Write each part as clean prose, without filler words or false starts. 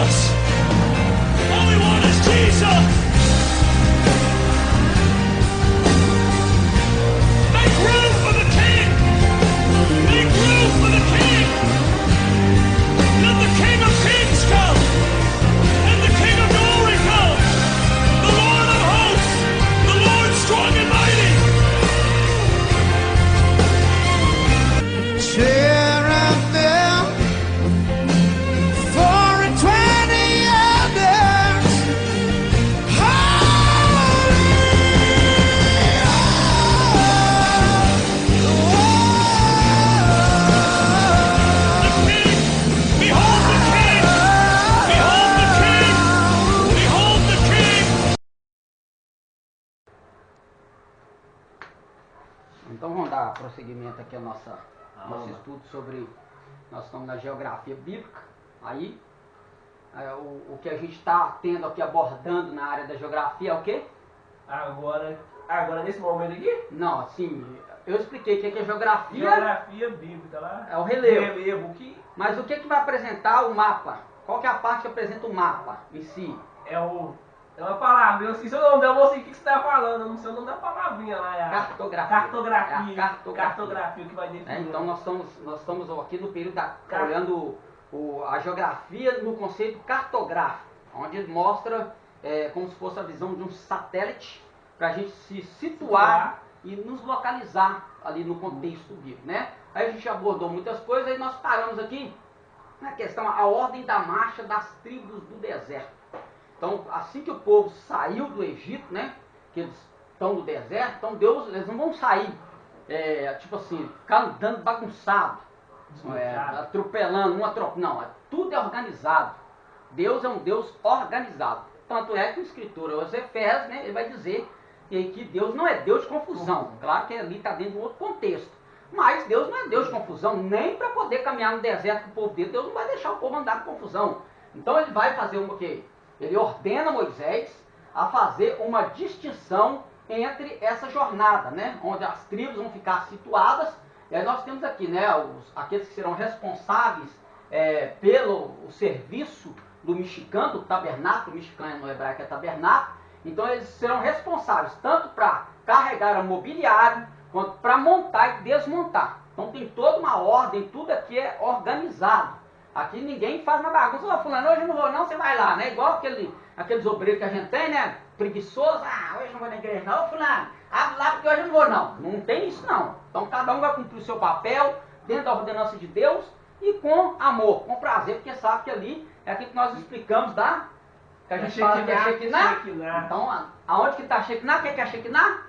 house. All we want is Jesus. Make room for the King. Make room for the King. Let the King of Kings come. And the King of Glory come. The Lord of hosts. The Lord strong and mighty. Tear out them for 20 others. The King, behold the King, behold the King, behold the King. Então vamos dar prosseguimento aqui ao nosso estudo sobre, nós estamos na geografia bíblica, aí o que a gente está tendo aqui abordando na área da geografia é o quê? Agora nesse momento aqui? Não, assim, eu expliquei o que é geografia. Geografia bíblica lá. É o relevo. Relevo que Mas o que vai apresentar o mapa? Qual que é a parte que apresenta o mapa em si? é uma palavra. Eu esqueci o nome dela, eu sei o que você está falando. Eu não sei o nome da palavrinha lá. É a Cartografia. Cartografia. É a cartografia. Que vai definir. Então nós estamos aqui no período olhando a geografia no conceito cartográfico, onde ele mostra como se fosse a visão de um satélite para a gente se situar e nos localizar ali no contexto bíblico, né? Aí a gente abordou muitas coisas e nós paramos aqui na questão, a ordem da marcha das tribos do deserto. Então, assim que o povo saiu do Egito, né, que eles estão no deserto, então eles não vão sair, tipo assim, ficar andando bagunçado, atropelando, não, tudo é organizado. Deus é um Deus organizado. Tanto é que o escritor, os Efésios, né, ele vai dizer que Deus não é Deus de confusão. Claro que ali está dentro de um outro contexto. Mas Deus não é Deus de confusão, nem para poder caminhar no deserto com o povo dele, Deus não vai deixar o povo andar com confusão. Então ele vai fazer o quê? Ele ordena Moisés a fazer uma distinção entre essa jornada, né? Onde as tribos vão ficar situadas. E aí nós temos aqui, né, aqueles que serão responsáveis pelo serviço do mexicano, do tabernáculo, mexicano no hebraico é tabernáculo. Então eles serão responsáveis tanto para carregar o mobiliário, quanto para montar e desmontar. Então tem toda uma ordem, tudo aqui é organizado. Aqui ninguém faz uma bagunça. Ô, fulano, hoje eu não vou não, você vai lá, né? Igual aqueles obreiros que a gente tem, né? Preguiçoso. Hoje eu não vou na igreja não. Ô, fulano, abre lá porque hoje eu não vou não. Não tem isso não. Então cada um vai cumprir o seu papel dentro da ordenança de Deus e com amor, com prazer, porque sabe que ali é aquilo que nós explicamos que a gente fala que é Shekinah. Então, aonde que está Shekinah? O que é Shekinah?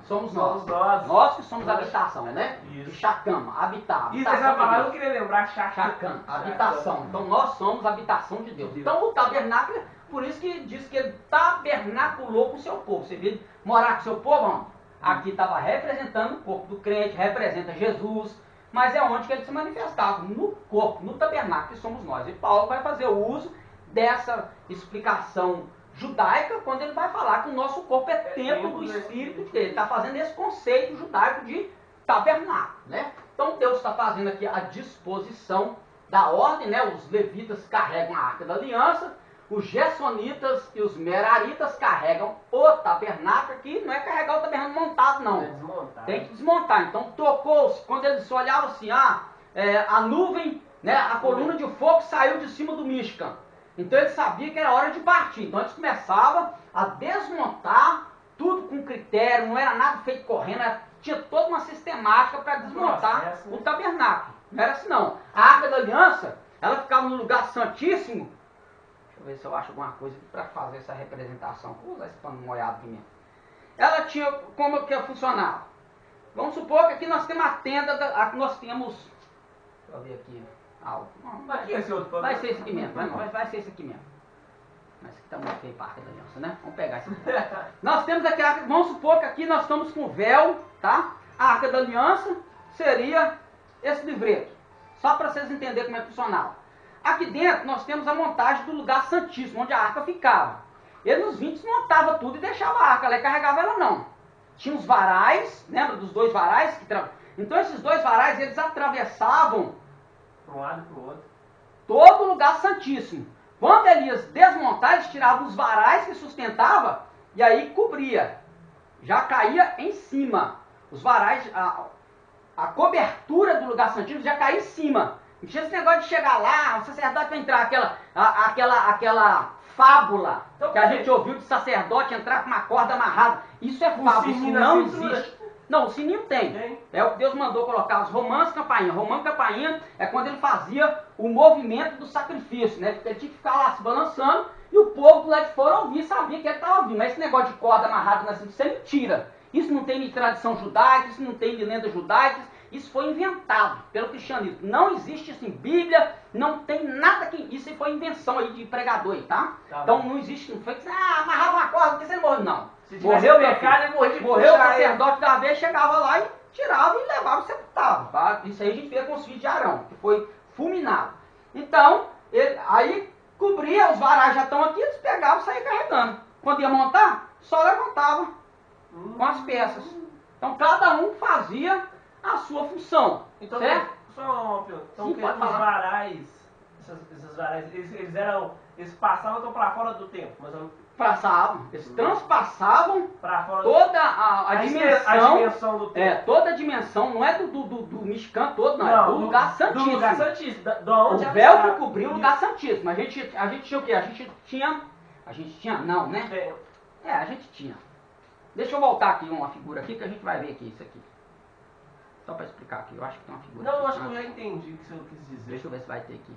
Somos nós. Nós que somos a habitação, né? Isso. De Shakam, habitar. Isso, essa palavra eu queria lembrar, Shakam, habitação. Então nós somos a habitação de Deus. Então o tabernáculo, por isso que diz que ele tabernaculou com o seu povo. Você viu morar com o seu povo, não? Aqui estava representando o corpo do crente, representa Jesus, mas é onde que ele se manifestava, no corpo, no tabernáculo, que somos nós. E Paulo vai fazer o uso dessa explicação judaica quando ele vai falar que o nosso corpo é templo do Espírito de Deus. Ele está fazendo esse conceito judaico de tabernáculo, né? Então Deus está fazendo aqui a disposição da ordem, né? Os levitas carregam a Arca da Aliança, os gersonitas e os meraritas carregam o tabernáculo, que não é carregar o tabernáculo montado, não. Tem que desmontar. Então tocou-se, quando eles olhavam assim, a nuvem, né? A coluna de fogo saiu de cima do Mishkan. Então ele sabia que era hora de partir. Então eles começavam a desmontar tudo com critério, não era nada feito correndo, tinha toda uma sistemática para desmontar o tabernáculo. Não era assim não. A Arca da Aliança, ela ficava no lugar santíssimo. Deixa eu ver se eu acho alguma coisa para fazer essa representação. Vou usar esse pano molhado aqui mesmo. Ela tinha, como que funcionava? Vamos supor que aqui nós temos a tenda, aqui nós temos, deixa eu ver aqui, vai ser esse aqui mesmo, vai ser esse aqui mesmo. Mas aqui está muito feio para a Arca da Aliança, né? Vamos pegar esse aqui. Nós temos aqui, vamos supor que aqui nós estamos com o véu, tá? A Arca da Aliança seria esse livreto. Só para vocês entenderem como é que funcionava. Aqui dentro nós temos a montagem do lugar santíssimo, onde a arca ficava. Ele nos 20 desmontava tudo e deixava a arca lá e carregava ela não. Tinha os varais, lembra dos dois varais? Então esses dois varais, eles atravessavam para um lado e para o outro. todo o lugar santíssimo. Quando Elias desmontar, eles tiravam os varais que sustentava e aí cobria. Já caía em cima. Os varais, a cobertura do lugar santíssimo já caía em cima. Não tinha esse negócio de chegar lá, o sacerdote vai entrar, aquela fábula Então, que a gente ouviu de sacerdote entrar com uma corda amarrada. Isso é fábula, isso sininho na não cintura? existe. Não, o sininho tem. É o que Deus mandou colocar, os romãs campainha. Romã campainha é quando ele fazia o movimento do sacrifício, né? Ele tinha que ficar lá se balançando e o povo lá de fora ouvia, sabia que ele estava ouvindo. Mas esse negócio de corda amarrada na cintura, isso é mentira. Isso não tem nem tradição judaica, isso não tem de lendas judaicas, isso foi inventado pelo cristianismo. Não existe isso em Bíblia, não tem nada que... Isso aí foi invenção aí de pregador aí, tá? Então não existe, não foi que amarrava uma corda, porque você não morreu, não. Se morreu pecado, ele morreu de Morreu o puxar sacerdote da vez, chegava lá e tirava e levava e sepultava. Tá? Isso aí a gente vê com os filhos de Arão, que foi fulminado. Então, aí cobria, os varais já estão aqui, eles pegavam e saíam carregando. Quando ia montar, só levantava com as peças. Então cada um fazia a sua função. Então, certo? só uma pergunta. Então, Sim, que pode os falar. varais, esses varais, eles passavam então para fora do tempo, mas Passavam, eles transpassavam para fora toda a dimensão. a dimensão do tempo. Toda a dimensão, não é do mexicano todo, não, é do lugar santíssimo. Do lugar santíssimo. O véu que cobriu o lugar santíssimo. A gente tinha o quê? A gente tinha não, né? A gente tinha. Deixa eu voltar aqui uma figura aqui que a gente vai ver aqui isso aqui. Só para explicar aqui, eu acho que tem uma figura. Não, aqui, eu acho que eu já entendi o que você quis dizer. Deixa eu ver se vai ter aqui.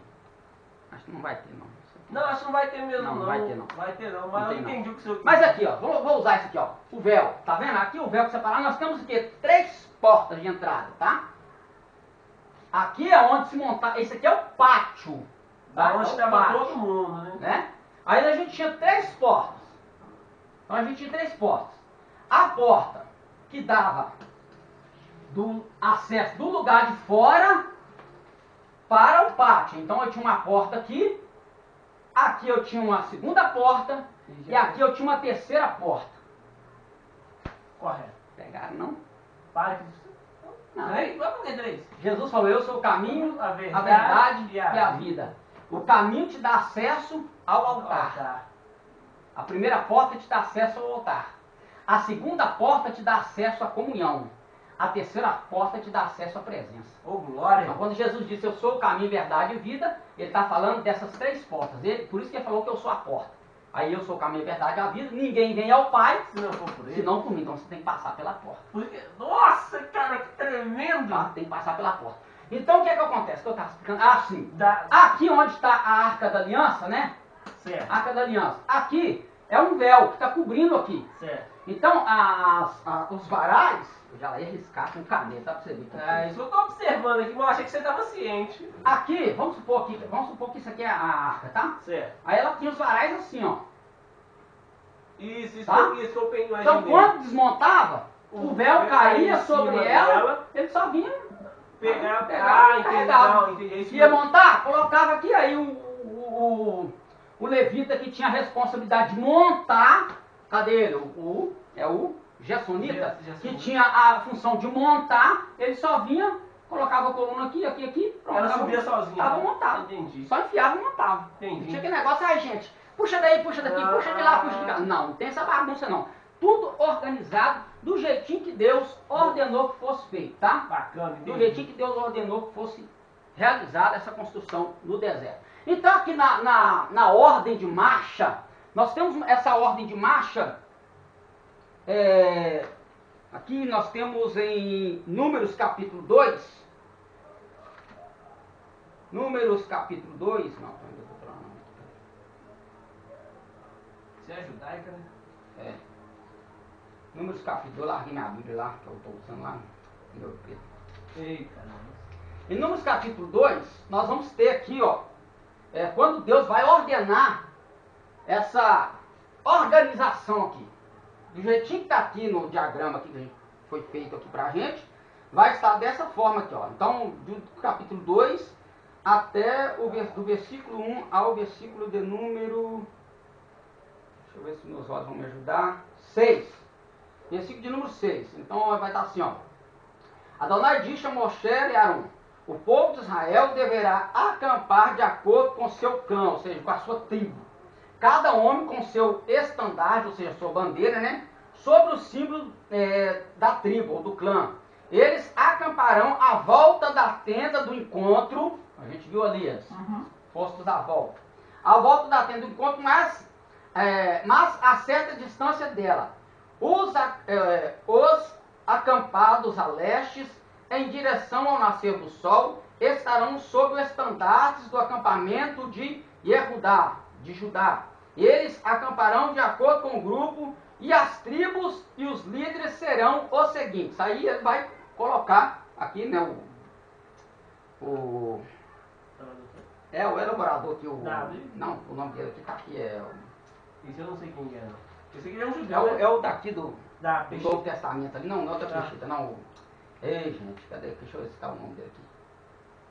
Acho que não vai ter não. Não, acho que não vai ter mesmo, não. Não vai ter, não. Vai ter não, Não mas tem, eu não. entendi o que você quis Mas dizer. aqui, ó, vou usar isso aqui, ó. O véu, tá vendo? Aqui o véu que separar, nós temos o quê? 3 portas de entrada, tá? Aqui é onde se montar. Esse aqui é o pátio. Da Tá? onde É o estava pátio, todo mundo, né? Aí a gente tinha 3 portas. Então a gente tinha 3 portas. A porta que dava do acesso do lugar de fora para o pátio. Então eu tinha uma porta aqui, aqui eu tinha uma segunda porta e aqui eu tinha uma terceira porta. Correto. Pegaram, não? Para que... Não. 3? Vai por que 3? Jesus falou, eu sou o caminho, A a verdade e e a vida. O caminho te dá acesso ao altar. A primeira porta te dá acesso ao altar. A segunda porta te dá acesso à comunhão. A terceira porta te dá acesso à presença. Ô, glória. Então, quando Jesus disse, eu sou o caminho, verdade e vida, ele está falando dessas 3 portas. Por isso que ele falou que eu sou a porta. Aí eu sou o caminho, verdade e a vida. Ninguém vem ao Pai, Se não for por ele. se não por mim. Então você tem que passar pela porta. Porque... Nossa, cara, que tremendo. Tá? Tem que passar pela porta. Então, o que é que acontece? Que eu estava explicando. Ah, sim. Da... Aqui onde está a Arca da Aliança, né? Certo, Arca da Aliança. Aqui é um véu que está cobrindo aqui. certo. Então, os varais, eu já ia riscar com caneta, para você ver. É, isso eu tô observando aqui, mas eu achei que você estava ciente. Aqui, vamos supor que isso aqui é a arca, tá? Certo. Aí ela tinha os varais assim, ó. Isso Tá? que eu imaginei. Então, quando desmontava, o véu véu caía em cima sobre ela, ele só vinha Pegar, entendi, carregava. não, entendi. É isso Ia mesmo. montar, colocava aqui, aí o levita que tinha a responsabilidade de montar, cadê ele? É o Gersonita, que tinha a função de montar, ele só vinha, colocava a coluna aqui, pronto. Ela tava- subia sozinha. Tava né? montado. Entendi. Só enfiava e montava. Entendi. Não tinha aquele negócio, ai gente, puxa daí, puxa daqui, puxa de lá, puxa de cá. Não, não tem essa bagunça não. Tudo organizado do jeitinho que Deus ordenou que fosse feito, tá? Bacana, Do entendi. jeitinho que Deus ordenou que fosse realizada essa construção no deserto. Então aqui na ordem de marcha, nós temos essa ordem de marcha, aqui nós temos em Números capítulo 2, Números capítulo 2, não, ainda vou falar não. Você é judaica, né? Números capítulo 2, larguei minha Bíblia lá, que eu estou usando lá no meu Pedro. Eita, nossa. Em Números capítulo 2, nós vamos ter aqui, ó, quando Deus vai ordenar essa organização aqui, do jeitinho que está aqui no diagrama aqui, que foi feito aqui pra gente, vai estar dessa forma aqui, ó. Então, do capítulo 2 até do versículo 1 ao versículo de número, deixa eu ver se meus olhos vão me ajudar, 6. Versículo de número 6. Então vai estar assim, ó. Adonai disse a Moshe e Arão: O povo de Israel deverá acampar de acordo com seu clã, ou seja, com a sua tribo. Cada homem com seu estandarte, ou seja, sua bandeira, né? Sobre o símbolo da tribo ou do clã. Eles acamparão à volta da tenda do encontro. A gente viu ali antes. Postos à volta. À volta da tenda do encontro, mas a certa distância dela. Os acampados a leste, em direção ao nascer do sol, estarão sob o estandarte do acampamento de Yehudá, de Judá. Eles acamparão de acordo com o grupo, e as tribos e os líderes serão os seguintes. Aí ele vai colocar aqui, né, o elaborador aqui, não, o nome dele aqui está aqui, Isso eu não sei quem é, não. Esse aqui é um judeu, é né? o daqui do Da Novo Testamento ali, não é o da Peixita, não. Ei, gente, cadê? Deixa eu ver se está o nome dele aqui.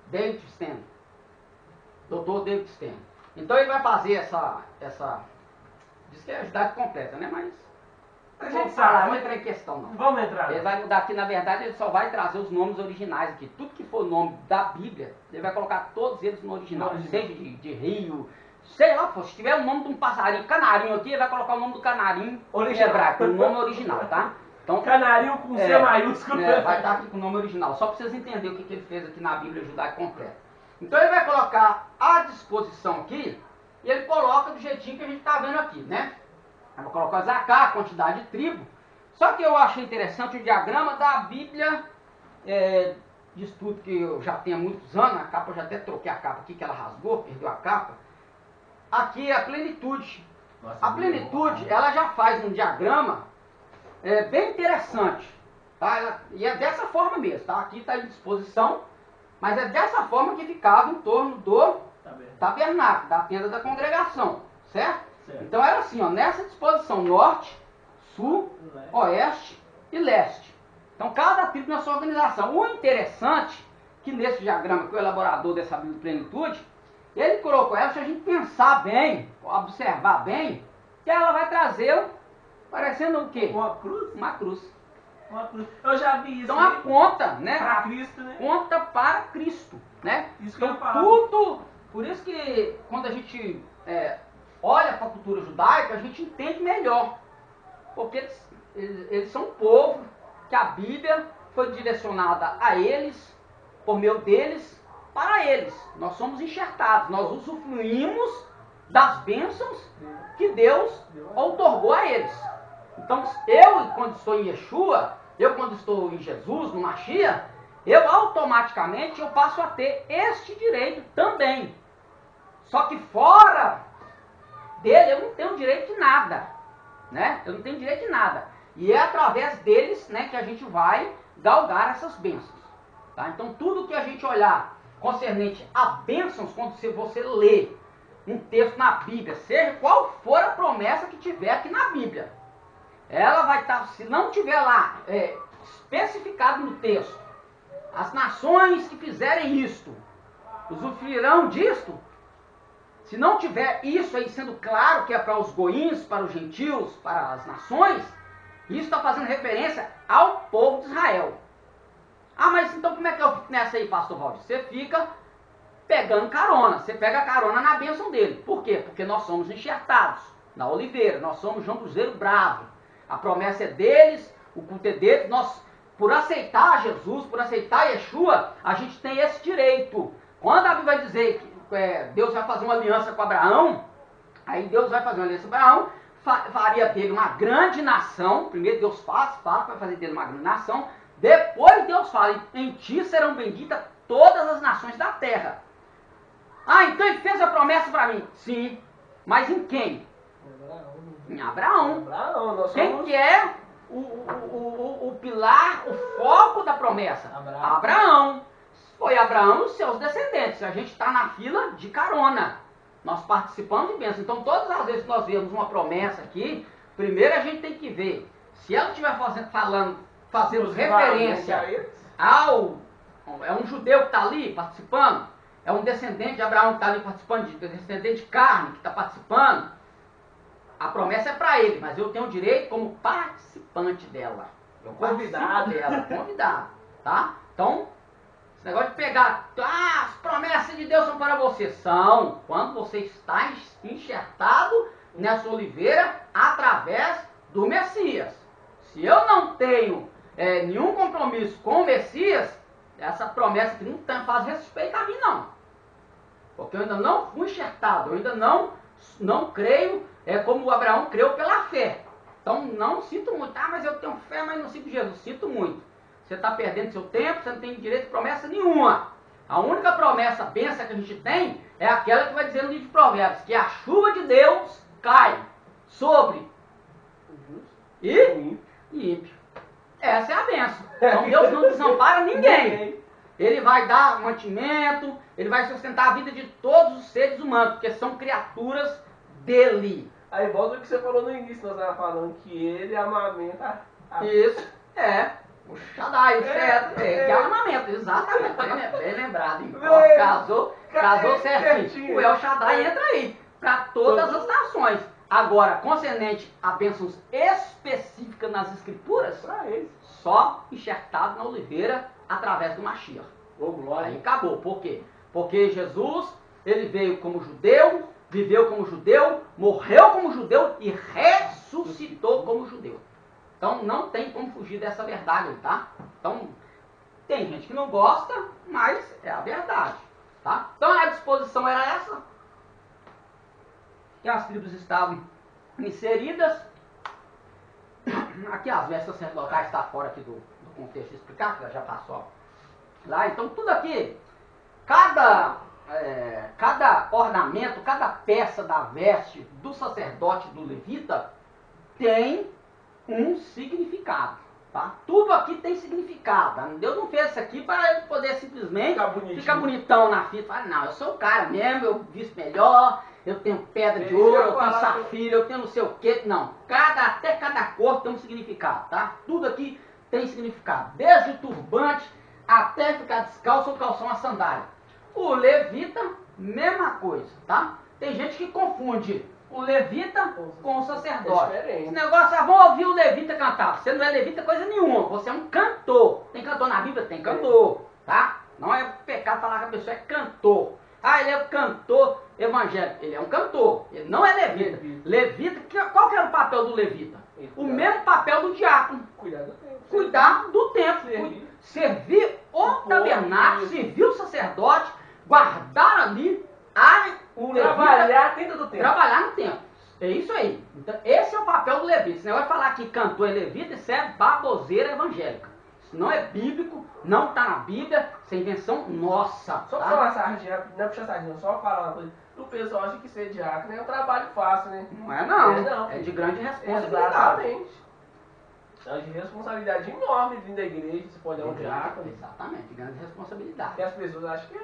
David Sten. Doutor David Sten. Então ele vai fazer essa diz que é a idade completa, né? Mas a gente fala, não entra em questão, não. Vamos entrar. Ele vai mudar aqui, na verdade, ele só vai trazer os nomes originais aqui. Tudo que for nome da Bíblia, ele vai colocar todos eles no original. Seja de rio, sei lá, pô, se tiver o nome de um passarinho, canarinho aqui, ele vai colocar o nome do canarinho em hebraico, o nome original, tá? Então, Canarinho com C maiúsculo. vai estar aqui com o nome original, só para vocês entenderem o que ele fez aqui na Bíblia Judaica completa. Então ele vai colocar à disposição aqui, e ele coloca do jeitinho que a gente está vendo aqui, né? Eu vou colocar Zacá, a quantidade de tribo. Só que eu achei interessante o diagrama da Bíblia de estudo que eu já tenho há muitos anos. A capa, eu já até troquei a capa aqui, que ela rasgou, perdeu a capa. Aqui é a plenitude. Nossa, A plenitude, ela já faz um diagrama bem interessante. Tá? E é dessa forma mesmo, tá? Aqui está em disposição, mas é dessa forma que ficava em torno do tabernáculo, da tenda da congregação, certo? Então era assim, ó, nessa disposição, norte, sul, oeste e leste. Então cada tribo na sua organização. O interessante, que nesse diagrama que o elaborador dessa Bíblia de plenitude, ele colocou ela, se a gente pensar bem, observar bem, que ela vai trazer, parecendo o quê? Uma cruz? Uma cruz. Uma cruz. Eu já vi isso. Então aponta, né? Para Cristo, né? Aponta para Cristo, né? Isso que eu ia Então falar. tudo, por isso que quando a gente olha para a cultura judaica, a gente entende melhor. Porque eles são um povo que a Bíblia foi direcionada a eles, por meio deles, para eles. Nós somos enxertados, nós usufruímos das bênçãos que Deus outorgou a eles. Então, eu, quando estou em Yeshua, eu, quando estou em Jesus, no Mashiach, eu automaticamente eu passo a ter este direito também. Só que fora dele, eu não tenho direito de nada. Né? Eu não tenho direito de nada. E é através deles, né, que a gente vai galgar essas bênçãos. Tá? Então, tudo que a gente olhar concernente a bênçãos, quando você lê um texto na Bíblia, seja qual for a promessa que tiver aqui na Bíblia, ela vai estar, se não tiver lá especificado no texto, as nações que fizerem isto, usufruirão disto. Se não tiver isso aí sendo claro que é para os goíns, para os gentios, para as nações, isso está fazendo referência ao povo de Israel. Ah, mas então como é que eu fico nessa aí, pastor Valdir? Você fica pegando carona, você pega a carona na bênção dele. Por quê? Porque nós somos enxertados na oliveira, nós somos João Cruzeiro bravo. A promessa é deles, o culto é deles. Nós, por aceitar Jesus, por aceitar Yeshua, a gente tem esse direito. Quando a Bíblia vai dizer que Deus vai fazer uma aliança com Abraão, aí Deus vai fazer uma aliança com Abraão, faria dele uma grande nação. Primeiro Deus fala que vai fazer dele uma grande nação. Depois Deus fala, em ti serão benditas todas as nações da terra. Ah, então ele fez a promessa para mim. Sim, mas em quem? Em Abraão. Quem que é o pilar, o foco da promessa? Abraão. Foi Abraão e os seus descendentes. A gente está na fila de carona. Nós participamos de bênção. Então, todas as vezes que nós vemos uma promessa aqui, primeiro a gente tem que ver se ela estiver fazendo referência ao... É um judeu que está ali participando? É um descendente de Abraão que está ali participando? Descendente de carne que está participando? A promessa é para ele, mas eu tenho o direito como participante dela. Eu convidado dela, convidado. Tá? Então, Esse negócio de pegar, as promessas de Deus são para você. São quando você está enxertado nessa oliveira através do Messias. Se eu não tenho nenhum compromisso com o Messias, essa promessa aqui não faz respeito a mim, não. Porque eu ainda não fui enxertado, eu ainda não creio como o Abraão creu pela fé. Então não sinto muito, mas eu tenho fé, mas não sigo Jesus. Sinto muito. Você está perdendo seu tempo, você não tem direito de promessa nenhuma. A única promessa, benção que a gente tem, é aquela que vai dizer no livro de Provérbios, que a chuva de Deus cai sobre e ímpio. Essa é a benção. Então Deus não desampara ninguém. Ele vai dar mantimento, ele vai sustentar a vida de todos os seres humanos, porque são criaturas dele. Aí volta o que você falou no início, nós estávamos falando que ele amamenta Isso, o Shaddai, o certo, que é armamento, exatamente, bem lembrado. Hein? Ó, casou certinho. O El Shaddai entra aí, para todas as nações. Agora, concernente a bênçãos específicas nas escrituras, só enxertado na oliveira através do Mashiach. Aí acabou. Por quê? Porque Jesus, ele veio como judeu, viveu como judeu, morreu como judeu e ressuscitou como judeu. Então não tem como fugir dessa verdade, tá? Então tem gente que não gosta, mas é a verdade, tá? Então a disposição era essa, que as tribos estavam inseridas. Aqui as vestes sacerdotais está fora aqui do contexto de explicar, que já passou lá. Então tudo aqui, cada ornamento, cada peça da veste do sacerdote, do levita, tem um significado, tá? Tudo aqui tem significado. Deus não fez isso aqui para ele poder simplesmente ficar bonitão na fita. Fala, não, eu sou o cara mesmo, eu visto melhor, eu tenho pedra de ouro, eu tenho safira, eu tenho não sei o que. Não, até cada cor tem um significado, tá? Tudo aqui tem significado, desde o turbante até ficar descalço ou calçar uma sandália. O levita, mesma coisa, tá? Tem gente que confunde o levita com o sacerdote. Esse negócio, vamos ouvir o levita cantar. Você não é levita coisa nenhuma, você é um cantor. Tem cantor na Bíblia? Tem cantor, tá? Não é pecado falar que a pessoa é cantor. Ele é cantor evangélico. Ele é um cantor, ele não é levita. Levita, qual que era o papel do levita? O mesmo papel do diácono. Cuidar do templo. Servir o tabernáculo, servir o sacerdote, guardar ali trabalhar dentro do templo. Trabalhar no templo. É isso aí. Então, esse é o papel do levita. Se não vai falar que cantor é levita, isso é baboseira evangélica. Isso não é bíblico, não está na Bíblia, isso é invenção nossa. Só falar sardinha, não é puxar sardinha, só falar uma coisa. O pessoal acha que ser diácono é um trabalho fácil, né? Não é não. É de grande responsabilidade. Exatamente. É de responsabilidade enorme vindo da igreja, você pode dar um diácono. Exatamente, de grande responsabilidade. Porque as pessoas acham que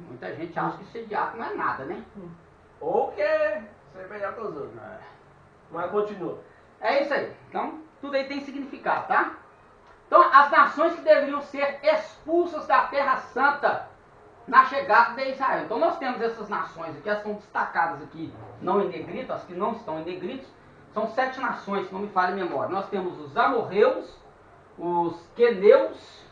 muita gente acha que ser diácono não é nada, né? Ou que ser melhor que os outros. Mas continua. É isso aí. Então, tudo aí tem significado, tá? Então, as nações que deveriam ser expulsas da Terra Santa na chegada de Israel. Então, nós temos essas nações aqui, elas estão destacadas aqui, não em negrito, as que não estão em negritos. São 7 nações, se não me falha a memória. Nós temos os amorreus, os queneus,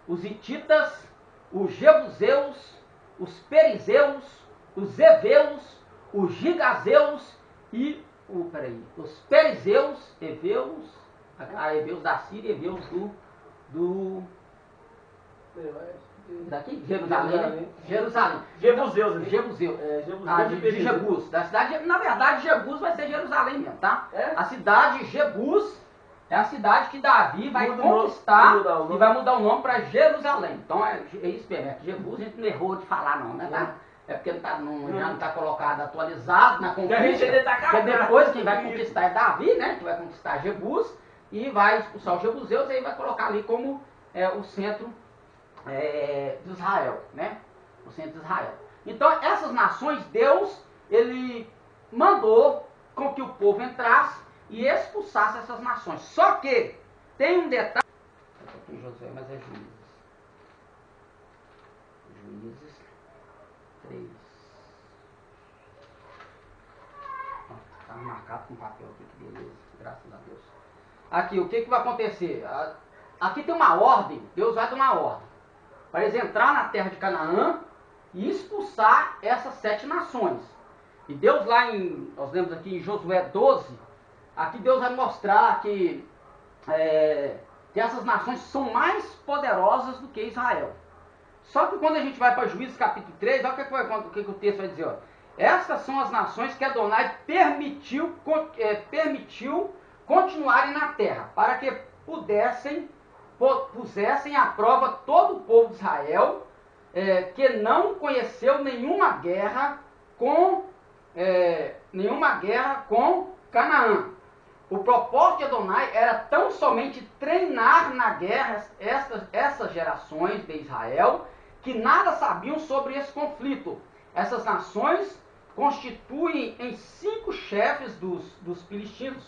os hititas, os jebuseus, os perizeus, os heveus, os gigazeus e os perizeus, heveus da Síria, heveus daqui, Jerusalém. Jebuseus. De Jebus. Da cidade, na verdade, Jebus vai ser Jerusalém mesmo, tá? A cidade Jebus é a cidade que Davi vai conquistar e vai mudar o nome para Jerusalém. Então é isso mesmo, é que Jebus a gente não errou de falar não, né? Tá? É porque já não está colocado atualizado na conquista. Porque depois quem vai conquistar é Davi, né? Que vai conquistar Jebus e vai expulsar os Jebuseus e aí vai colocar ali como o centro de Israel, né? O centro de Israel. Então essas nações, Deus, ele mandou com que o povo entrasse e expulsasse essas nações. Só que tem um detalhe. Aqui Josué, mas é Juízes. Juízes 3. Está marcado com papel aqui, que beleza. Graças a Deus. Aqui, o que vai acontecer? Aqui tem uma ordem. Deus vai dar uma ordem. para eles entrar na terra de Canaã e expulsar essas 7 nações. E Deus lá nós lemos aqui em Josué 12, aqui Deus vai mostrar que essas nações são mais poderosas do que Israel. Só que quando a gente vai para Juízes capítulo 3, olha o que o texto vai dizer. Ó. Essas são as nações que Adonai permitiu continuarem na terra, para que pusessem à prova todo o povo de Israel, que não conheceu nenhuma guerra com Canaã. O propósito de Adonai era tão somente treinar na guerra essas gerações de Israel, que nada sabiam sobre esse conflito. Essas nações constituem em 5 chefes dos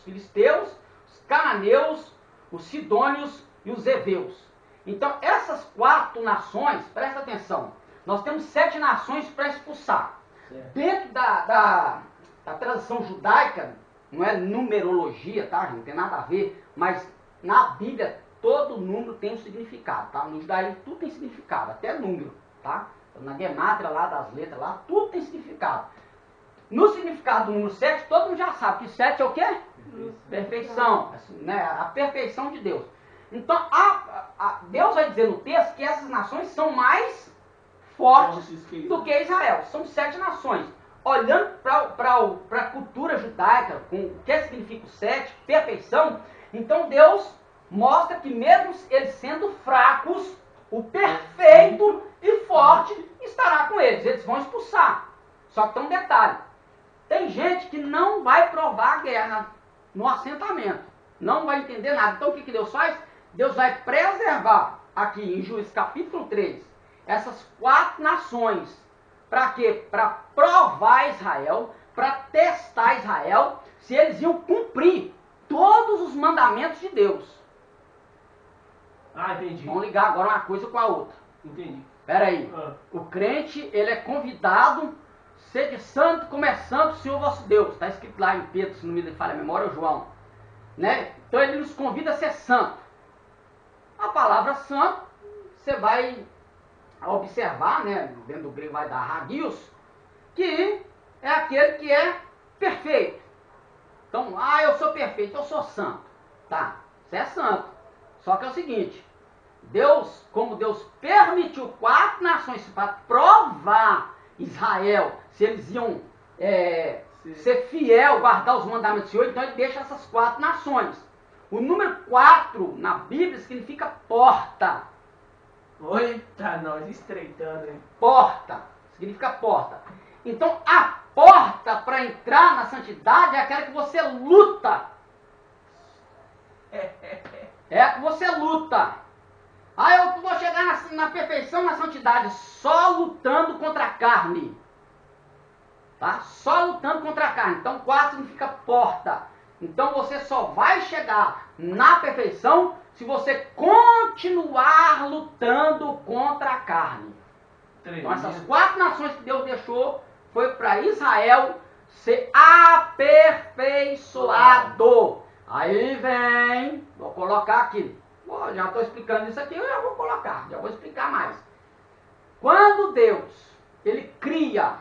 filisteus, os cananeus, os sidônios e os heveus. Então, essas 4 nações, presta atenção, nós temos 7 nações para expulsar. Dentro da tradição judaica, não é numerologia, tá, gente? Não tem nada a ver, mas na Bíblia todo número tem um significado, tá? No judaísmo tudo tem significado, até número, tá? Na gemátria lá das letras lá, tudo tem significado. No significado do número 7, todo mundo já sabe que 7 é o quê? Perfeição, né? A perfeição de Deus. Então, Deus vai dizer no texto que essas nações são mais fortes do que Israel. São 7 nações. Olhando para a cultura judaica, com o que significa o 7, perfeição, então Deus mostra que mesmo eles sendo fracos, o perfeito e forte estará com eles. Eles vão expulsar. Só que tem um detalhe. Tem gente que não vai provar a guerra no assentamento. Não vai entender nada. Então o que Deus faz? Deus vai preservar aqui em Juízes capítulo 3 essas 4 nações. Para quê? Para provar Israel, para testar Israel, se eles iam cumprir todos os mandamentos de Deus. Ah, entendi. Vamos ligar agora uma coisa com a outra. Entendi. Espera aí. O crente, ele é convidado, sede santo, como é santo o Senhor vosso Deus. Está escrito lá em Pedro, se não me falha a memória, ou João. Né? Então ele nos convida a ser santo. A palavra santo, você vai observar, né, dentro do grego vai dar hagios, que é aquele que é perfeito. Então, eu sou perfeito, eu sou santo. Tá, você é santo. Só que é o seguinte, Deus, como Deus permitiu 4 nações para provar Israel, se eles iam ser fiel, guardar os mandamentos do Senhor, então ele deixa essas 4 nações. O número 4 na Bíblia significa porta. Eita, nós estreitando, hein? Porta, significa porta. Então a porta para entrar na santidade é aquela que você luta. É a que você luta. Eu vou chegar na perfeição, na santidade, só lutando contra a carne. Tá? Só lutando contra a carne. Então 4 significa porta. Então você só vai chegar na perfeição se você continuar lutando contra a carne. Então essas 4 nações que Deus deixou foi para Israel ser aperfeiçoado. Aí vem, vou colocar aqui, já estou explicando isso aqui, eu já vou colocar, já vou explicar mais. Quando Deus, ele cria,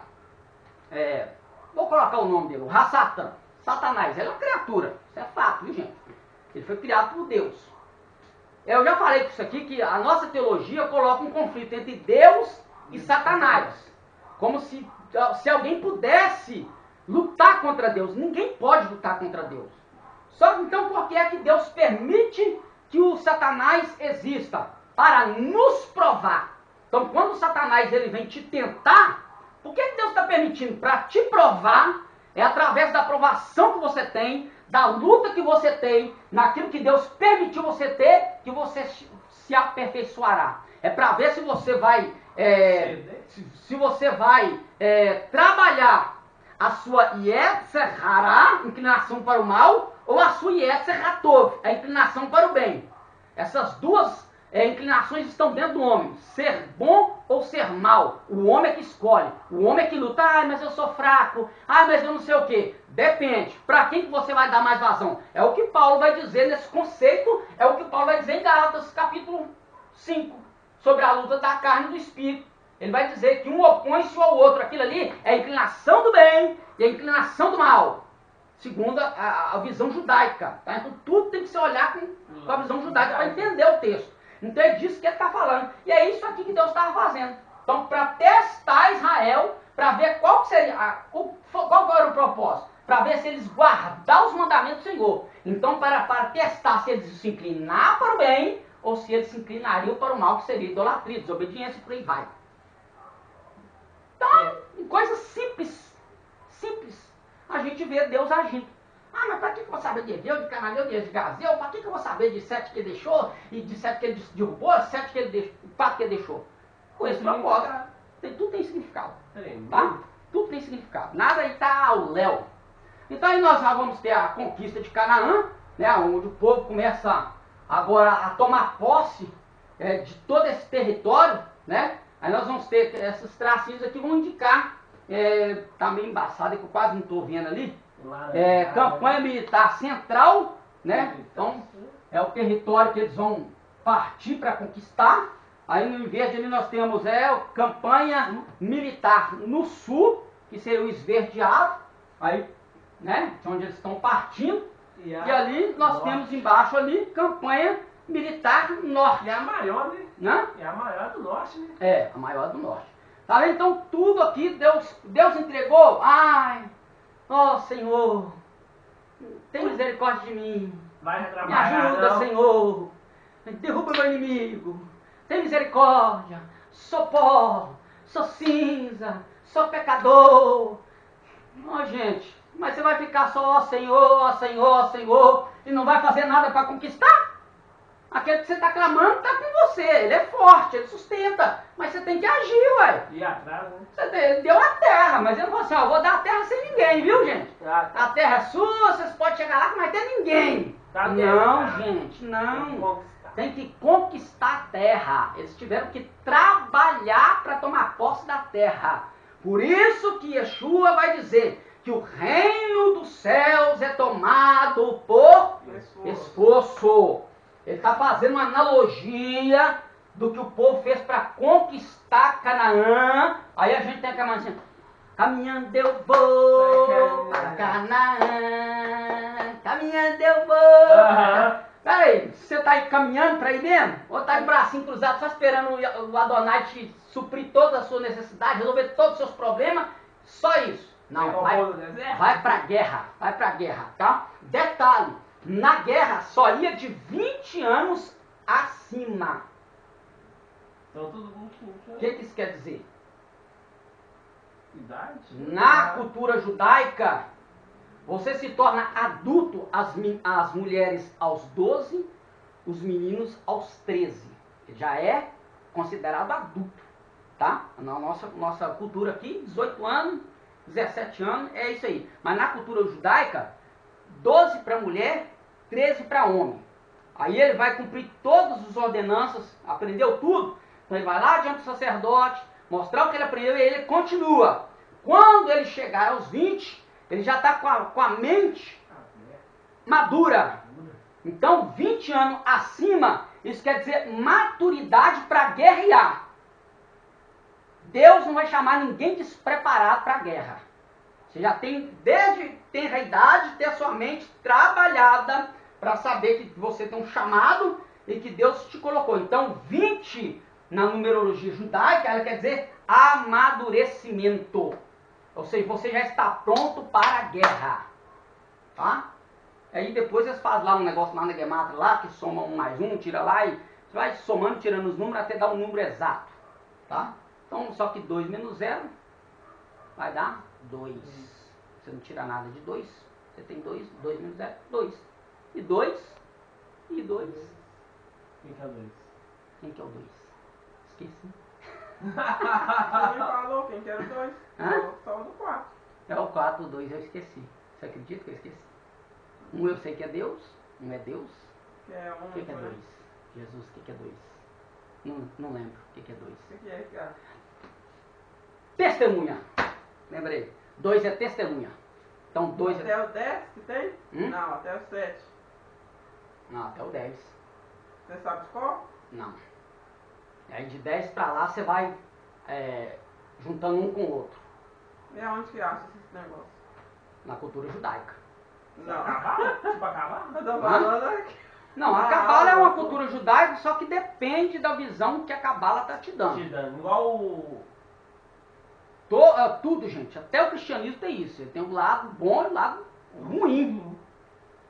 vou colocar o nome dele, o Rassatã, Satanás, ele é uma criatura, isso é fato, viu gente? Ele foi criado por Deus. Eu já falei isso aqui, que a nossa teologia coloca um conflito entre Deus e Satanás. Como se alguém pudesse lutar contra Deus. Ninguém pode lutar contra Deus. Só que então por que é que Deus permite que o Satanás exista? Para nos provar. Então quando o Satanás ele vem te tentar, por que Deus está permitindo? Para te provar, é através da provação que você tem, da luta que você tem, naquilo que Deus permitiu você ter, que você se aperfeiçoará. É para ver se você vai, trabalhar a sua Yetzer Hará, inclinação para o mal, ou a sua Yetzer Hatov, a inclinação para o bem. Essas duas inclinações estão dentro do homem, ser bom ou ser mal. O homem é que escolhe, o homem é que luta. Mas eu sou fraco, mas eu não sei o que. Depende, para quem que você vai dar mais vazão? É o que Paulo vai dizer nesse conceito, é o que Paulo vai dizer em Gálatas capítulo 5. sobre a luta da carne e do espírito. Ele vai dizer que um opõe-se ao outro. Aquilo ali é a inclinação do bem e a inclinação do mal, segundo a visão judaica. Tá? Então tudo tem que se olhar com a visão judaica para entender o texto. Então é disso que ele está falando. E é isso aqui que Deus estava fazendo. Então, para testar Israel, para ver qual seria qual era o propósito, para ver se eles guardar os mandamentos do Senhor. Então, para testar se eles se inclinar para o bem ou se eles se inclinariam para o mal, que seria idolatria, desobediência e por aí vai. Então, coisa simples, a gente vê Deus agindo. Ah, mas para que eu vou saber de Deus, de Cananeu, de Gazeu? Para que eu vou saber de 7 que ele deixou, e de 7 que ele derrubou, 7 que ele deixou, 4 que ele deixou? Com esse propósito. Tudo tem significado. Tá? Tudo tem significado. Nada aí está ao léu. Então aí nós já vamos ter a conquista de Canaã, né, onde o povo começa agora a tomar posse de todo esse território, né? Aí nós vamos ter esses tracinhos aqui, vão indicar, tá meio embaçado, que eu quase não estou vendo ali, campanha militar central, né? Então é o território que eles vão partir para conquistar. Aí no verde ali nós temos campanha militar no sul, que seria o esverdeado, aí, né, onde eles estão partindo. E ali nós temos embaixo ali campanha militar no norte. E a maior, né? Né? É a maior do norte, né? É, a maior do norte. Tá vendo? Então tudo aqui Deus entregou. Ai, ó Senhor, tem misericórdia de mim. Vai Me trabalhar, ajuda, não. Senhor. Derruba meu inimigo. Tem misericórdia. Sou pó, sou cinza, sou pecador. Ó, gente, mas você vai ficar só, ó Senhor, ó Senhor, ó Senhor, e não vai fazer nada para conquistar? Aquele que você está clamando está com você. Ele é forte, ele sustenta. Mas você tem que agir, ué. E atrás, né? Ele deu a terra, mas ele não falou assim, ó, vou dar a terra sem ninguém, viu, gente? A terra é sua, vocês podem chegar lá que não vai ter ninguém. Tá não, dentro, gente, não. Conquistar. Tem que conquistar a terra. Eles tiveram que trabalhar para tomar posse da terra. Por isso que Yeshua vai dizer que o reino dos céus é tomado por esforço. Ele está fazendo uma analogia do que o povo fez para conquistar Canaã. Aí a gente tem aquela assim, caminhando eu vou para Canaã, caminhando eu vou. Peraí, você está aí caminhando para ir mesmo? Ou está de bracinho cruzado só esperando o Adonai te suprir todas as suas necessidades, resolver todos os seus problemas? Só isso. Não, vai para a guerra, tá? Detalhe, na guerra só ia de 20 anos acima. Então tudo O que isso quer dizer? idade? Na cultura judaica, você se torna adulto, as mulheres aos 12, os meninos aos 13. Já é considerado adulto, tá? Na nossa cultura aqui, 18 anos, 17 anos, é isso aí. Mas na cultura judaica, 12 para mulher, 13 para homem. Aí ele vai cumprir todas as ordenanças, aprendeu tudo. Então ele vai lá diante do sacerdote, mostrar o que ele aprendeu e ele continua. Quando ele chegar aos 20, ele já está com a mente madura. Então 20 anos acima, isso quer dizer maturidade para guerrear. Deus não vai chamar ninguém despreparado para a guerra. Você já tem, desde tenra idade, ter a sua mente trabalhada para saber que você tem um chamado e que Deus te colocou. Então 20 na numerologia judaica, ela quer dizer amadurecimento. Ou seja, você já está pronto para a guerra. Tá? Aí depois eles fazem lá um negócio lá na Gematra, lá, que soma 1 mais 1, tira lá, e você vai somando, tirando os números até dar um número exato. Tá? Então, só que 2 menos 0 vai dar 2. Você não tira nada de 2. Você tem 2, 2 menos 0, 2. E 2, e 2. Quem que é 2? Quem que é o 2? Esqueci. Você me falou quem que era o 2? Hã? Só o do 4. É o 4, o 2 eu esqueci. Você acredita que eu esqueci? Um eu sei que é Deus, um é Deus. Que é O 1 que é e 2. 2? Jesus, o que é 2? Não lembro o que é 2. O que é, cara? Testemunha. Lembrei. 2 é testemunha. Então 2 é... Até o 10 que tem? Hum? Não, até o 7. Não, até o 10. Você sabe qual? Não. Aí de 10 para lá você vai juntando um com o outro. E aonde que acha esse negócio? Na cultura judaica. Não. Cabala? Tipo a cabala? Eu tô falando aqui. Não, a Ah, Cabala é uma não. cultura judaica, só que depende da visão que a Cabala está te dando. Te dando. Igual o... Tudo, gente, até o cristianismo tem isso. Ele tem um lado bom e um lado ruim.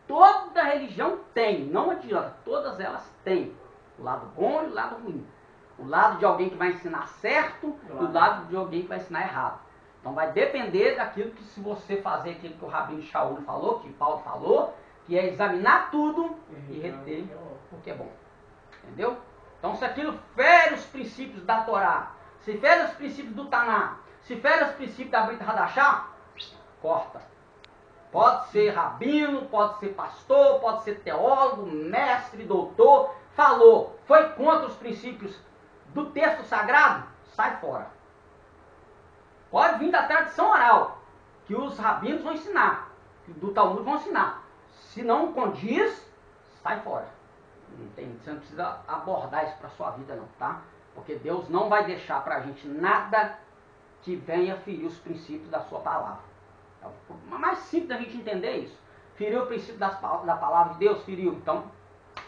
Toda religião tem, não adianta, todas elas têm. O lado bom e o lado ruim. O lado de alguém que vai ensinar certo e o lado de alguém que vai ensinar errado. Então vai depender daquilo que, se você fazer aquilo que o Rabino Shaul falou, que Paulo falou, que é examinar tudo e reter o que é bom. Entendeu? Então se aquilo fere os princípios da Torá, se fere os princípios do Taná, se fere os princípios da Brit Hadashah, corta. Pode ser rabino, pode ser pastor, pode ser teólogo, mestre, doutor, falou, foi contra os princípios do texto sagrado, sai fora. Pode vir da tradição oral, que os rabinos vão ensinar, que do Talmud vão ensinar. Se não condiz, sai fora. Você não precisa abordar isso para a sua vida não, tá? Porque Deus não vai deixar para a gente nada que venha ferir os princípios da sua palavra. É o mais simples da gente entender isso. Feriu o princípio da palavra de Deus? Feriu. Então,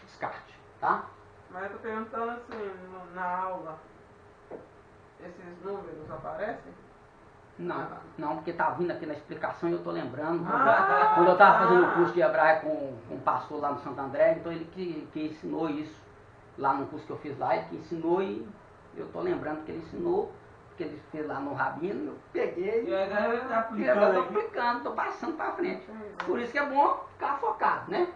descarte, tá? Mas eu tô perguntando assim, na aula, esses números aparecem? Não, porque tá vindo aqui na explicação e eu tô lembrando. Ah, Quando eu estava fazendo o tá. curso de hebraico com um pastor lá no Santo André, então ele que ensinou isso lá no curso que eu fiz lá, ele que ensinou e eu tô lembrando que ele ensinou, que ele fez lá no Rabino, eu peguei E aí agora tá e eu tô aplicando aqui. aplicando, tô passando para frente. Por isso que é bom ficar focado, né?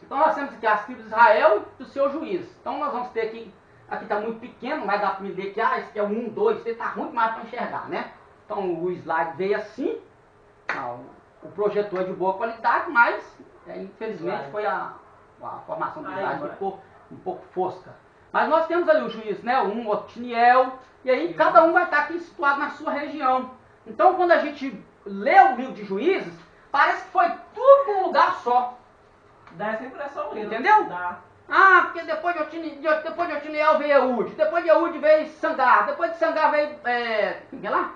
Então nós temos aqui as tribos de Israel e do seu juiz. Então nós vamos ter aqui está muito pequeno, não vai dar para me ler que esse aqui é o 1, 2, esse está ruim demais para enxergar, né? Então o slide veio assim, o projetor é de boa qualidade, mas infelizmente foi a formação do slide um pouco fosca. Mas nós temos ali o juiz, né? O Otniel, e aí cada um vai estar aqui situado na sua região. Então quando a gente lê o livro de Juízes, parece que foi tudo num lugar só. Dá essa impressão mesmo. Entendeu? Dá. Ah, porque depois de Otniel veio Eúde, depois de Eúde veio Sangar, depois de Sangar veio, quem é lá?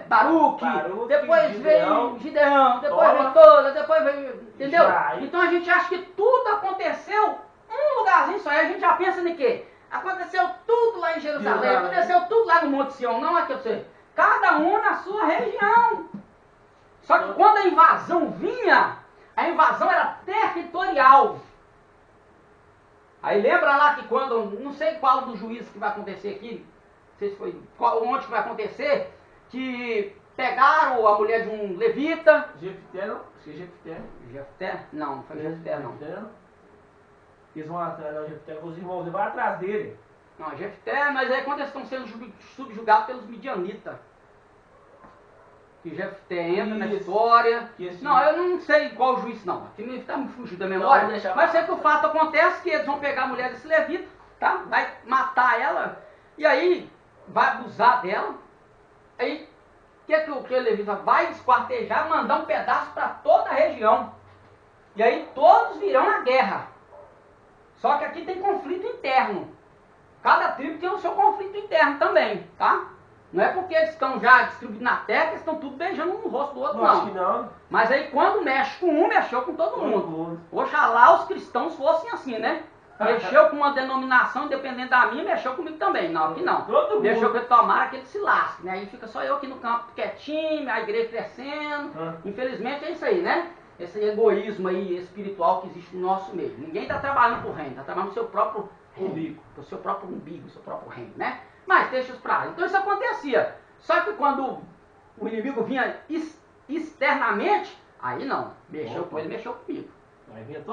Baruque, depois veio Gideão, depois veio Tola, depois veio, entendeu? Então a gente acha que tudo aconteceu em um lugarzinho só, e a gente já pensa em quê? Aconteceu tudo lá em Jerusalém, aconteceu tudo lá no Monte Sião, não é que eu sei. Cada um na sua região. Só que quando a invasão vinha, a invasão era territorial. Aí lembra lá que quando, não sei qual dos juízes que vai acontecer aqui, não sei se foi, onde que vai acontecer, que pegaram a mulher de um levita. Jefté não? Acho que é Jefté. Jefté? Não foi Jefté não. Eles vão atrás da Jefté com os irmãos, eles vão atrás dele. Não, Jefté, mas aí quando eles estão sendo subjugados pelos midianitas. Que Jefté entra na história. Não, eu não sei qual juiz não. Aqui não está me fugindo da memória. Mas sei que o fato acontece que eles vão pegar a mulher desse levita, tá? Vai matar ela. E aí vai abusar dela. Aí o que o levita vai esquartejar, mandar um pedaço para toda a região. E aí todos virão à guerra. Só que aqui tem conflito interno. Cada tribo tem o seu conflito interno também, tá? Não é porque eles estão já distribuídos na terra que eles estão tudo beijando um no rosto do outro, não. Acho que não. Mas aí quando mexe com um, mexeu com todo mundo. Oxalá os cristãos fossem assim, né? Mexeu com uma denominação, independente da minha, mexeu comigo também. Não, aqui não. Todo mundo. Mexeu com ele, tomara que ele se lasque, né? Aí fica só eu aqui no campo quietinho, a igreja crescendo. Infelizmente é isso aí, né? Esse egoísmo aí espiritual que existe no nosso meio. Ninguém está trabalhando pro reino, está trabalhando no seu próprio umbigo, pro seu próprio umbigo, seu próprio reino, né? Mas deixa os pra lá. Então isso acontecia. Só que quando o inimigo vinha externamente, aí não. Mexeu com ele, mexeu comigo.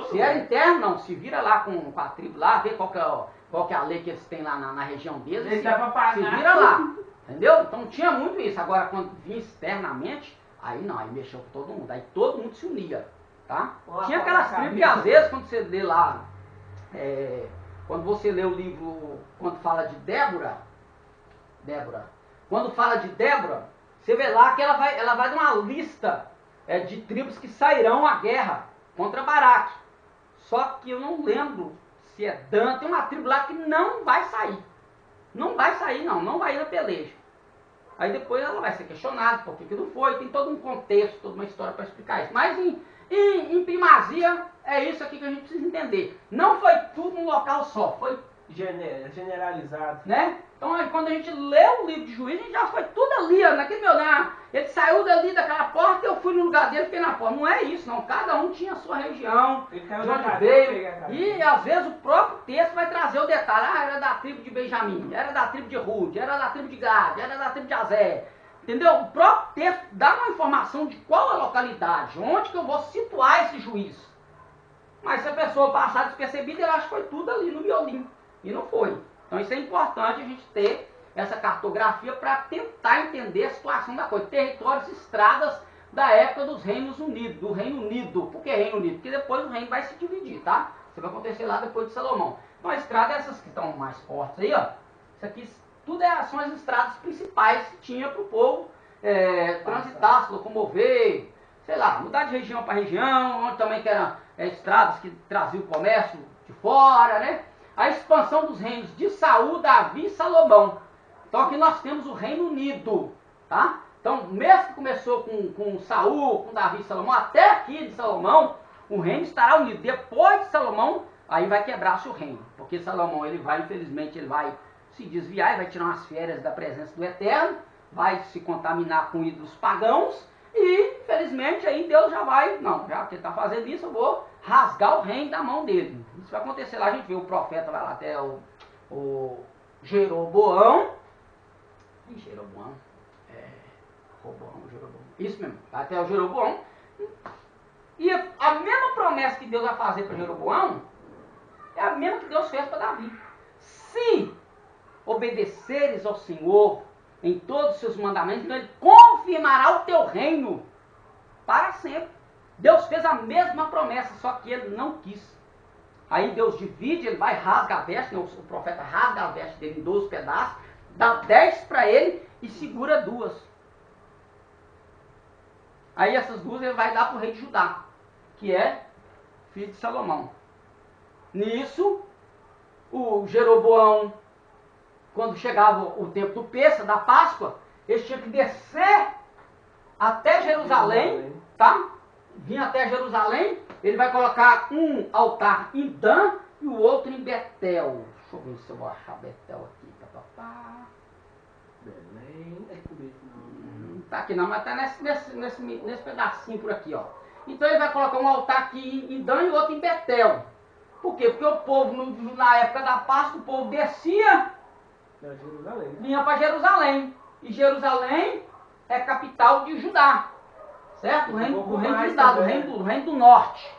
Se era interno, não. Se vira lá com a tribo lá, vê qual que é a lei que eles têm lá na região deles. Eles dá pra pagar. Se vira lá. Entendeu? Então tinha muito isso. Agora quando vinha externamente, aí não. Aí mexeu com todo mundo. Aí todo mundo se unia. Tá? Tinha aquelas tribos que às vezes quando você lê lá, quando você lê o livro, quando fala de Débora, quando fala de Débora, você vê lá que ela vai dar uma lista de tribos que sairão à guerra contra Baraque. Só que eu não lembro se é Dan, tem uma tribo lá que não vai sair. Não vai sair não, não vai ir na peleja. Aí depois ela vai ser questionada por que não foi, tem todo um contexto, toda uma história para explicar isso. Mas em primazia é isso aqui que a gente precisa entender. Não foi tudo num local só, foi Generalizado. né? Então aí, quando a gente lê o livro de Juízes, a gente já foi tudo ali, ó, naquele meu olhar. Ele saiu dali daquela porta e eu fui no lugar dele, fiquei na porta. Não é isso, não. Cada um tinha a sua região, Ele de caiu na onde cadeia, veio. peguei a cadeia. E às vezes o próprio texto vai trazer o detalhe. Ah, era da tribo de Benjamim, era da tribo de Rude, era da tribo de Gad, era da tribo de Azé. Entendeu? O próprio texto dá uma informação de qual a localidade, onde que eu vou situar esse juiz. Mas se a pessoa passar despercebida, ela acha que foi tudo ali no miolinho. E não foi. Então isso é importante a gente ter essa cartografia para tentar entender a situação da coisa. Territórios, estradas da época dos Reinos Unidos, do Reino Unido. Por que Reino Unido? Porque depois o reino vai se dividir, tá? Isso vai acontecer lá depois de Salomão. Então a estrada, essas que estão mais fortes aí, ó. Isso aqui tudo são as estradas principais que tinha para o povo transitar, se locomover, sei lá, mudar de região para região, onde também que eram estradas que traziam o comércio de fora, né? A expansão dos reinos de Saul, Davi e Salomão. Então aqui nós temos o Reino Unido, tá? Então, mesmo que começou com Saul, com Davi e Salomão, até aqui de Salomão, o reino estará unido. Depois de Salomão, aí vai quebrar-se o reino. Porque Salomão, infelizmente, ele vai se desviar, ele vai tirar umas férias da presença do Eterno, vai se contaminar com ídolos pagãos, e, infelizmente, aí Deus já vai, não, já que ele está fazendo isso, eu vou rasgar o reino da mão dele. Isso vai acontecer lá, a gente vê o profeta, vai lá até o Jeroboão. Jeroboão. Jeroboão. Isso mesmo, vai até o Jeroboão. E a mesma promessa que Deus vai fazer para Jeroboão é a mesma que Deus fez para Davi. Se obedeceres ao Senhor em todos os seus mandamentos, então Ele confirmará o teu reino para sempre. Deus fez a mesma promessa, só que Ele não quis. Aí Deus divide, Ele vai rasgar a veste, o profeta rasga a veste dele em 12 pedaços, dá 10 para ele e segura 2. Aí essas 2 ele vai dar para o rei de Judá, que é filho de Salomão. Nisso, o Jeroboão, quando chegava o tempo do Pêssah, da Páscoa, eles tinham que descer até Jerusalém, tá? Vir até Jerusalém, ele vai colocar um altar em Dan e o outro em Betel. Deixa eu ver se eu vou achar Betel aqui. Belém. Não tá aqui não, mas tá nesse pedacinho por aqui, ó. Então ele vai colocar um altar aqui em Dan e outro em Betel. Por quê? Porque o povo, na época da Páscoa, o povo descia, vinha para Jerusalém. E Jerusalém é capital de Judá. Certo? Do reino de Judá, do reino do norte,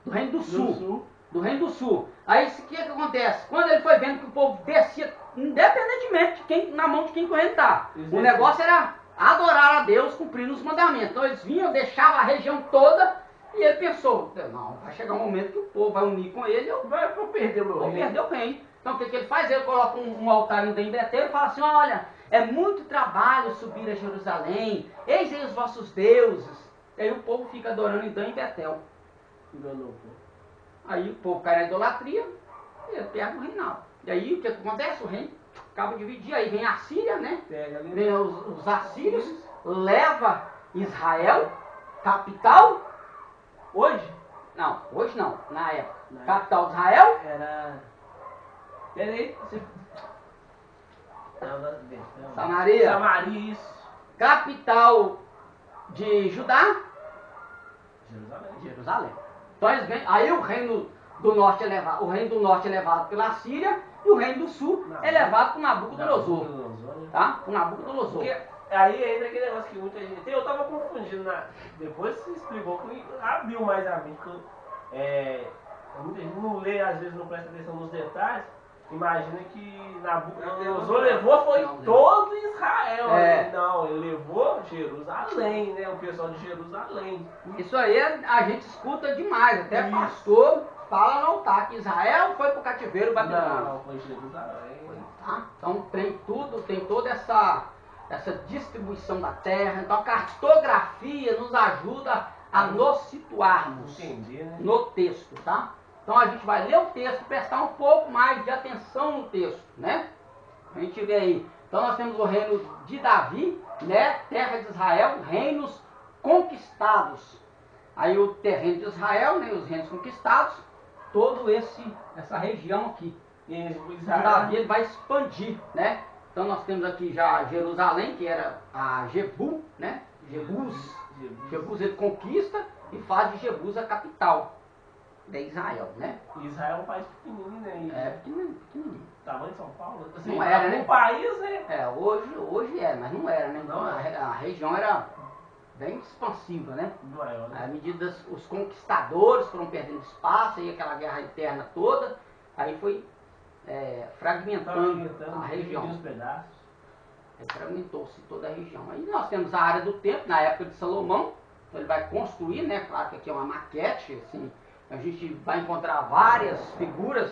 do reino do sul. Do reino do sul. Aí o que acontece? Quando ele foi vendo que o povo descia, independentemente na mão de quem o reino está, o negócio era adorar a Deus cumprindo os mandamentos. Então eles vinham, deixavam a região toda, e ele pensou, não, vai chegar um momento que o povo vai unir com ele, eu vou perder o reino. Então o que ele faz? Ele coloca um altar em Betel e fala assim, olha, é muito trabalho subir a Jerusalém, eis aí os vossos deuses. E aí o povo fica adorando em Dan e Betel. Enganou. Aí o povo cai na idolatria e ele perde o reinado. E aí o que acontece? O reino acaba de dividir, aí vem a Síria, né? Vem os assírios, leva Israel, capital, hoje não, na época, capital de Israel, Era... Peraí, Samaria, isso. capital de Judá, Jerusalém. Então eles vêm, aí o reino do norte é levado pela Síria e o reino do sul é levado por Nabucodonosor. Tá? Por Nabucodonosor. Porque aí entra aquele negócio que muita gente... Eu tava confundindo, depois se explicou, abriu mais a mente. Muita gente não lê, às vezes não presta atenção nos detalhes. Imagina que Nabucodonosor levou todo Israel. Não, ele levou Jerusalém, né? O pessoal de Jerusalém. Isso aí a gente escuta demais. Até pastor fala no altar que Israel foi para o cativeiro babilônico. Não, foi Jerusalém. Tá? Então tem toda essa distribuição da terra. Então a cartografia nos ajuda a nos situarmos no texto, tá? Então a gente vai ler o texto, prestar um pouco mais de atenção no texto, né? A gente vê aí. Então nós temos o reino de Davi, né? Terra de Israel, reinos conquistados. Aí o terreno de Israel, né? Os reinos conquistados, todo essa região aqui. E Então Davi ele vai expandir, né? Então nós temos aqui já Jerusalém, que era a Jebus, né? Jebus ele conquista e faz de Jebus a capital de Israel, né? E Israel é um país pequenininho, né? É pequenininho. Tamanho de São Paulo. Assim, Não era, um né? país, né? É, hoje é, mas não era, né? Então Não a região era bem expansiva, né? Maior, né? À medida os conquistadores foram perdendo espaço, aí aquela guerra interna toda, aí foi fragmentando a região. Os pedaços. Aí fragmentou-se toda a região. Aí nós temos a área do templo, na época de Salomão, então ele vai construir, né? Claro que aqui é uma maquete, assim, a gente vai encontrar várias figuras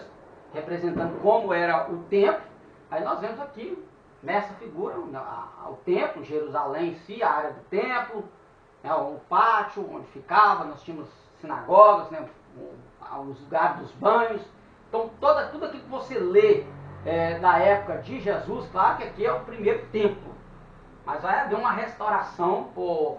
representando como era o templo. Aí nós vemos aqui, nessa figura, o templo, Jerusalém em si, a área do templo, né, o pátio onde ficava, nós tínhamos sinagogas, né, os lugares dos banhos. Então tudo aquilo que você lê na época de Jesus, claro que aqui é o primeiro templo. Mas vai haver uma restauração por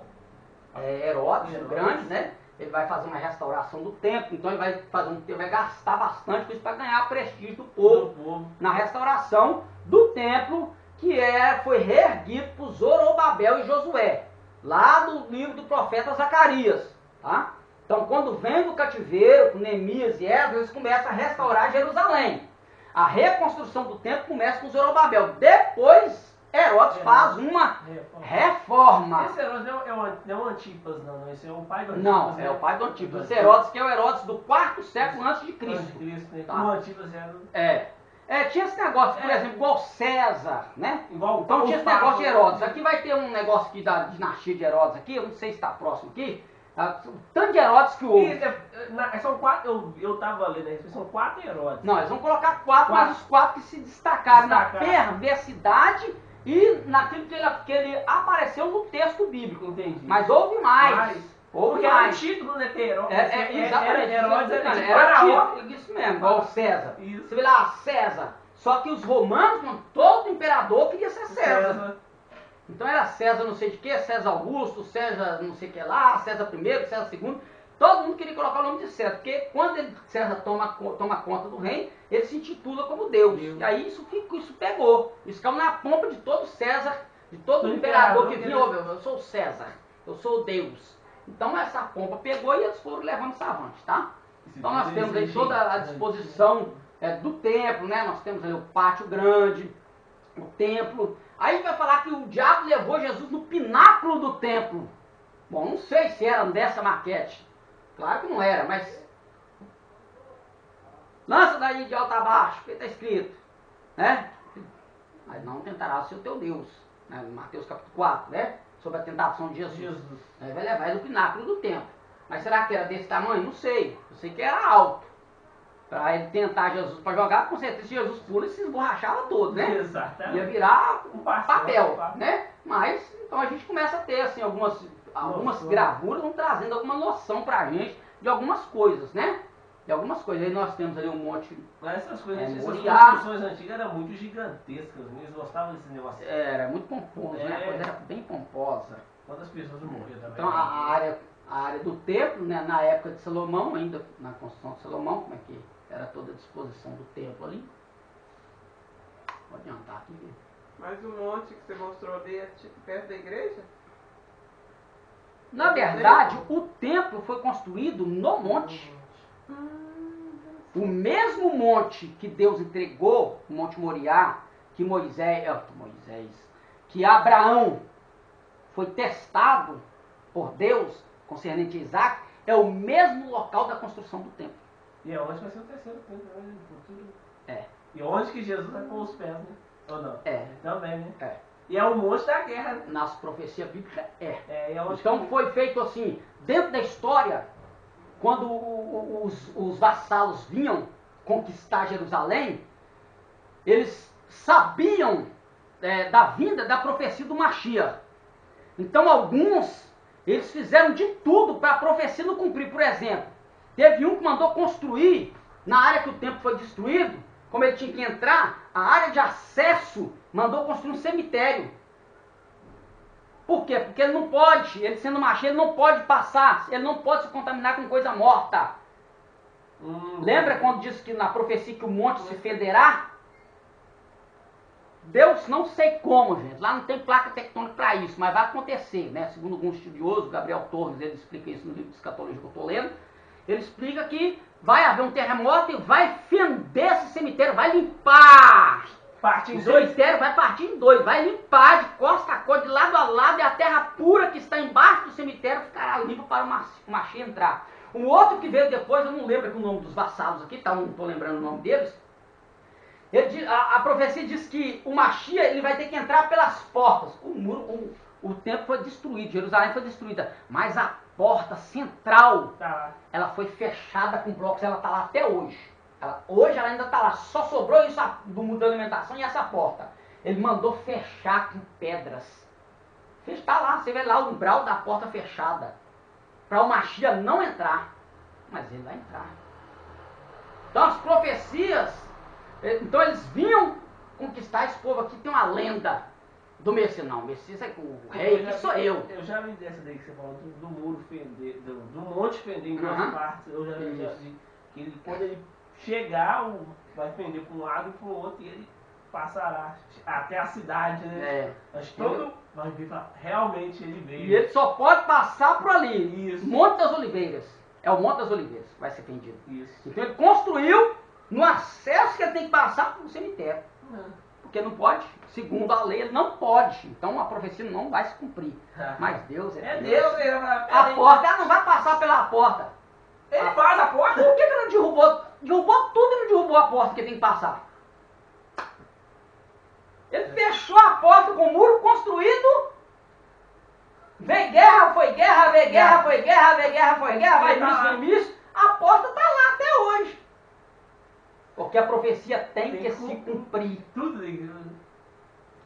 Herodes, o Grande, né? Ele vai fazer uma restauração do templo, então ele vai gastar bastante com isso para ganhar prestígio do povo na restauração do templo que foi reerguido por Zorobabel e Josué, lá do livro do profeta Zacarias, tá? Então quando vem do cativeiro, com Neemias e Esdras, eles começam a restaurar Jerusalém. A reconstrução do templo começa com Zorobabel. Depois Herodes faz uma reforma. Esse Herodes não é o Antipas, não. Esse é o pai do Antipas. Não, é o pai do Antipas. Esse Herodes que é o Herodes do 4º século antes de Cristo. Né? Tá? O Antipas era... Tinha esse negócio, por exemplo, igual César, né? Igual então tinha esse negócio de Herodes. Aqui vai ter um negócio aqui da dinastia de Herodes aqui, eu não sei se está próximo aqui. O tanto de Herodes que houve. São 4, eu estava lendo aí, são 4 Herodes. Não, eles vão colocar 4, mas os 4 que se destacaram na perversidade e naquilo que ele apareceu no texto bíblico. Entendi. Mas houve mais. Porque era o título, né? Ter Herodes. Exatamente. Herodes era título, isso mesmo, igual César. Isso. Você vê lá, César. Só que os romanos, todo imperador queria ser César. Então era César não sei de que, César Augusto, César não sei o que lá, César I, César II. Todo mundo queria colocar o nome de César, porque quando César toma conta do reino, ele se intitula como Deus. E aí isso pegou. Isso caiu na pompa de todo César, de todo imperador que vinha. Eu sou César, eu sou Deus. Então essa pompa pegou e eles foram levando isso avante, tá? Então nós temos aí toda a disposição do templo, né? Nós temos aí o pátio grande, o templo. Aí vai falar que o diabo levou Jesus no pináculo do templo. Bom, não sei se era dessa maquete. Claro que não era, mas... Lança daí de alto a baixo, porque está escrito, né? Mas não tentarás ser o teu Deus. Né? Mateus capítulo 4, né? Sobre a tentação de Jesus. Aí vai levar ele no pináculo do templo. Mas será que era desse tamanho? Não sei. Eu sei que era alto. Para ele tentar Jesus para jogar, com certeza Jesus pula e se esborrachava todo, né? Exatamente. Ia virar um papel, papel, né? Mas, então a gente começa a ter, assim, algumas gravuras, vão trazendo alguma noção pra gente de algumas coisas, né? De algumas coisas. Aí nós temos ali um monte... Mas essas Moriá. construções antigas eram muito gigantescas, né? Eles gostavam desse negócio. Era muito pomposo, né? A coisa era bem pomposa. Quantas pessoas morreram também? Então a área do templo, né, na época de Salomão, ainda na construção de Salomão, como é que era toda a disposição do templo ali. Vou adiantar aqui. Mas o monte que você mostrou ali é perto da igreja? Na verdade, o templo foi construído no monte. O mesmo monte que Deus entregou, o Monte Moriá, que Abraão foi testado por Deus, concernente a Isaac, é o mesmo local da construção do templo. E é onde vai ser o terceiro templo, né? É. E onde que Jesus vai com os pés, né? Ou não? Também, né? É. E é o monte da guerra, né? Nas profecias bíblicas onde então foi feito assim, dentro da história, quando os vassalos vinham conquistar Jerusalém, eles sabiam da vinda da profecia do Mashiach. Então alguns, eles fizeram de tudo para a profecia não cumprir. Por exemplo, teve um que mandou construir, na área que o templo foi destruído, como ele tinha que entrar, a área de acesso mandou construir um cemitério. Por quê? Porque ele não pode, ele sendo Mashiach, ele não pode passar, ele não pode se contaminar com coisa morta. Lembra quando disse que na profecia que o monte se federá? Deus, não sei como, gente, lá não tem placa tectônica para isso, mas vai acontecer, né? Segundo alguns estudiosos, Gabriel Torres, ele explica isso no livro de escatologia que eu estou lendo, ele explica que vai haver um terremoto e vai fender esse cemitério, vai limpar. Parte em O dois. cemitério vai partir em dois, vai limpar de costa a costa, de lado a lado, e a terra pura que está embaixo do cemitério ficará limpa para o Mashiach entrar. Um outro que veio depois, eu não lembro aqui o nome dos vassalos aqui, tá? Não estou lembrando o nome deles. A profecia diz que o Mashiach ele vai ter que entrar pelas portas. O templo foi destruído, Jerusalém foi destruída, mas a porta central, ela foi fechada com blocos, ela está lá até hoje. Hoje ela ainda está lá, só sobrou isso do muro da alimentação e essa porta. Ele mandou fechar com pedras. Está lá, você vê lá o umbral da porta fechada. Para o Mashiach não entrar. Mas ele vai entrar. Então as profecias, então eles vinham conquistar esse povo aqui. Tem uma lenda do Messias. Não, o Messias é o rei, que sou eu. Eu já vi dessa daí que você falou, do muro fender, do monte fender em duas partes. Eu já vi que ele, quando ele chegar, vai fender para um lado e para o outro, e ele passará até a cidade, né? Acho que todo vai ver, realmente ele veio. E ele só pode passar por ali. Isso. Monte das Oliveiras. É o Monte das Oliveiras que vai ser fendido. Isso. Então ele construiu no acesso que ele tem que passar para o cemitério. Porque não pode, segundo a lei, ele não pode. Então a profecia não vai se cumprir. Mas Deus é Deus. A porta, ela não vai passar pela porta. Ele faz a porta? Por que ele não derrubou? Derrubou tudo e não derrubou a porta que tem que passar. Ele fechou a porta com o muro construído. Veio guerra, foi guerra, veio guerra, foi guerra, veio guerra, foi guerra, vai míssil. A porta está lá até hoje. Porque a profecia tem que se cumprir. Tudo isso.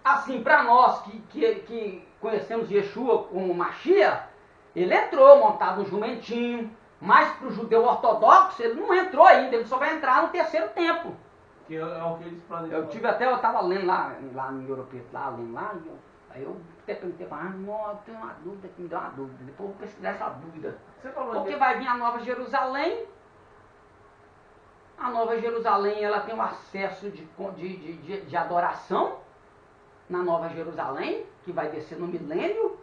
Assim, para nós que conhecemos Yeshua como Mashiach, ele entrou montado no jumentinho. Mas para o judeu ortodoxo, ele não entrou ainda, ele só vai entrar no terceiro templo. Que é o que eles planejam. Eu estava lendo lá no Europeu, aí eu até perguntei, eu tenho uma dúvida que me deu uma dúvida, depois eu vou pesquisar essa dúvida. Você falou Porque vai vir a Nova Jerusalém, a Nova Jerusalém ela tem um acesso de adoração na Nova Jerusalém, que vai descer no milênio,